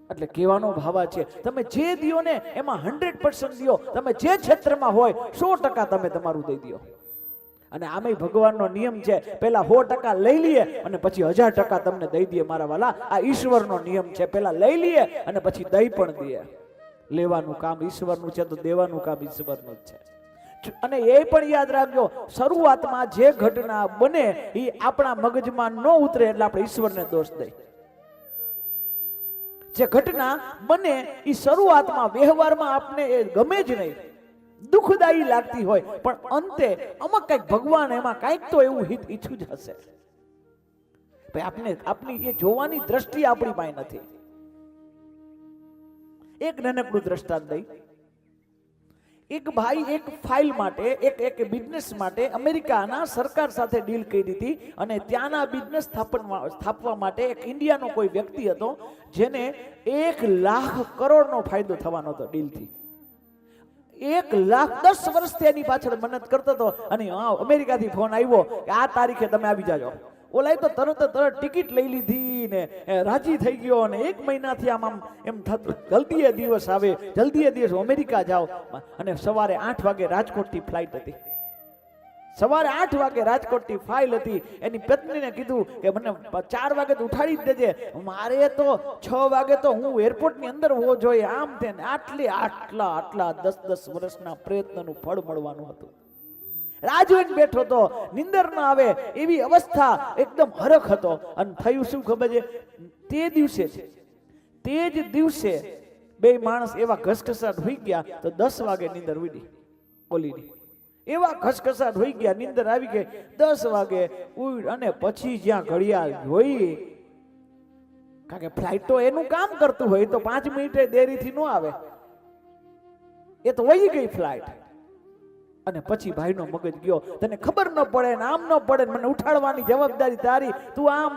એટલે કહેવાનો ભાવ છે, તમે જે દિયો ને એમાં 100% દિયો, તમે જે ક્ષેત્રમાં હોય 100% તમે તમારું દઈ દો. અને આમે ભગવાનનો નિયમ છે, પેલા 100% લઈ લઈએ અને પછી 1000% તમને દઈ દઈએ. મારા વાલા, આ ઈશ્વરનો નિયમ છે, પેલા લઈ લઈએ અને પછી દઈ પણ દઈએ. લેવાનું કામ ઈશ્વરનું છે તો દેવાનું કામ ઈશ્વરનું જ છે. અને એ પણ યાદ રાખજો, શરૂઆતમાં જે ઘટના બને એ આપણા મગજમાં ન ઉતરે એટલે આપણે ઈશ્વરને દોષ દઈએ. જે ઘટના બને એ શરૂઆતમાં વ્યવહારમાં આપને એ ગમે જ નહીં, દુઃખદાયી લાગતી હોય, પણ અંતે અમુક કંઈક ભગવાન એમાં કંઈક તો એવું હિત ઈચ્છું જ હશે. આપની એ જોવાની દ્રષ્ટિ આપણી પાસે નથી. એક નાનકડું દ્રષ્ટાંત દઈ. એક ભાઈ એક ફાઇલ માટે, એક બિઝનેસ માટે અમેરિકાના સરકાર સાથે ડીલ કરી હતી અને ત્યાંના બિઝનેસ સ્થાપવા માટે એક ઇન્ડિયાનો કોઈ વ્યક્તિ હતો જેને 1 લાખ કરોડનો ફાયદો થવાનો હતો ડીલથી. 1 લાખ 10 વર્ષથી એની પાછળ મહેનત કરતો હતો અને અમેરિકાથી ફોન આવ્યો કે આ તારીખે તમે આવી જાજો. ઓલાએ તો તરત ટિકિટ લઈ લીધી ને રાજી થઈ ગયો અને 1 મહિનાથી આમ એમ થતું જલ્દી દિવસ આવે, જલ્દી દિવસ અમેરિકા જાઓ. અને સવારે 8 વાગે રાજકોટથી ફ્લાઇટ હતી. સવારે 8 વાગે રાજકોટથી ફાઇલ હતી. એની પત્નીને કીધું કે મને 4 વાગે તો ઉઠાડી જ દેજે, મારે તો 6 વાગે તો હું એરપોર્ટની અંદર હોવો જોઈએ. આમ તેને આટલા 10 વર્ષના પ્રયત્નનું ફળ મળવાનું હતું. રાહ જોઈને બેઠો તો, નિંદર ન આવે એવી અવસ્થા, એકદમ હરખ હતો. અને થયું શું ખબર છે? તે જ દિવસે 2 માણસ એવા ઘસઘસાટ હોઈ ગયા તો 10 વાગે નિંદર ઉડી ઓલીની. એવા ઘસઘસાટ હોઈ ગયા, નિંદર આવી ગઈ, 10 વાગે ઉડ. અને પછી જ્યાં ઘડિયાળ જોઈ, કારણ કે ફ્લાઇટ તો એનું કામ કરતું હોય તો 5 મિનિટે દેરીથી ન આવે, એ તો વહી ગઈ ફ્લાઇટ. અને પછી ભાઈનો મગજ ગયો, તને ખબર ન પડે ને આમ ન પડે, મને ઉઠાડવાની જવાબદારી તારી, તું આમ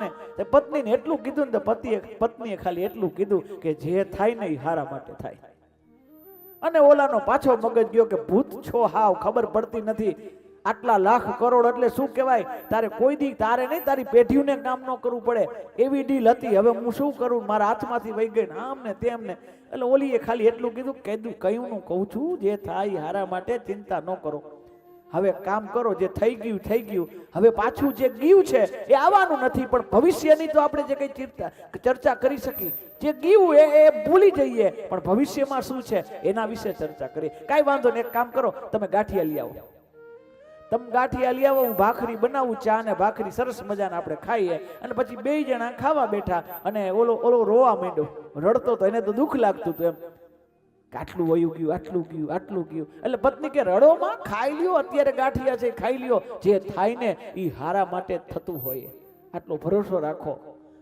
ને. પત્નીને એટલું કીધું ને તો પત્નીએ ખાલી એટલું કીધું કે જે થાય ને એ હારા માટે થાય. અને ઓલાનો પાછો મગજ ગયો કે ભૂત છો હાવ, ખબર પડતી નથી. આટલા લાખ કરોડ એટલે શું કહેવાય? તારે કોઈ દી તારે નહીં, તારી પેઢીઓને કામ ન કરવું પડે એવી ડીલ હતી. હવે હું શું કરું? મારા હાથમાંથી વહી ગઈ ને આમ ને તેમ ને. એટલે ઓલીએ ખાલી એટલું કીધું, કયું હું કહું છું, જે થાય હારા માટે, ચિંતા ન કરો. હવે કામ કરો, જે થઈ ગયું. હવે પાછું જે ગયું છે એ આવવાનું નથી, પણ ભવિષ્યની તો આપણે જે કઈ ચર્ચા કરી શકી. જે ગયું એ ભૂલી જઈએ, પણ ભવિષ્યમાં શું છે એના વિશે ચર્ચા કરીએ. કાંઈ વાંધો નહીં, એક કામ કરો, તમે ગાંઠિયા લઈ આવો. તમે ગાંઠિયા લઈ આવો, હું ભાખરી બનાવું, ચા ને ભાખરી સરસ મજાના આપણે ખાઈએ. અને પછી 2 જણા ખાવા બેઠા અને ઓલો રોવા માંડ્યો, રડતો તો. એને તો દુઃખ લાગતું હતું એમ, આટલું વયું ગયું, આટલું ગયું. એટલે પત્ની કે રડોમાં, ખાઈ લ્યો, અત્યારે ગાંઠિયા છે ખાઈ લ્યો, જે થાય ને એ હારા માટે થતું હોય, આટલો ભરોસો રાખો.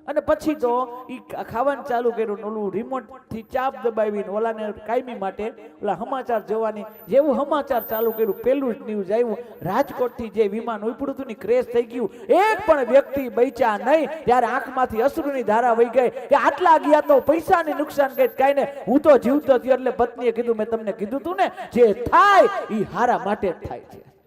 અને પછી તો ઈ ખાવાનું ચાલુ કર્યું. ઓલું રિમોટ થી ચાપ દબાવીને ઓલાને કાયમી માટે ઓલા સમાચાર જોવાની, જેવું સમાચાર ચાલુ કર્યું, પેલું જ ન્યૂઝ આવ્યું, રાજકોટ થી જે વિમાન ઉપડ્યું હતું ને ક્રેશ થઈ ગયું. એક પણ વ્યક્તિ બચ્યા નહીં. ત્યારે આંખમાંથી અશ્રુની ધારા વહી ગઈ કે આટલા ગયા તો પૈસાની નુકસાન કઈ કાંઈ ને, હું તો જીવતો થયો. એટલે પત્નીએ કીધું, મેં તમને કીધું તું ને, જે થાય એ હારા માટે જ થાય છે.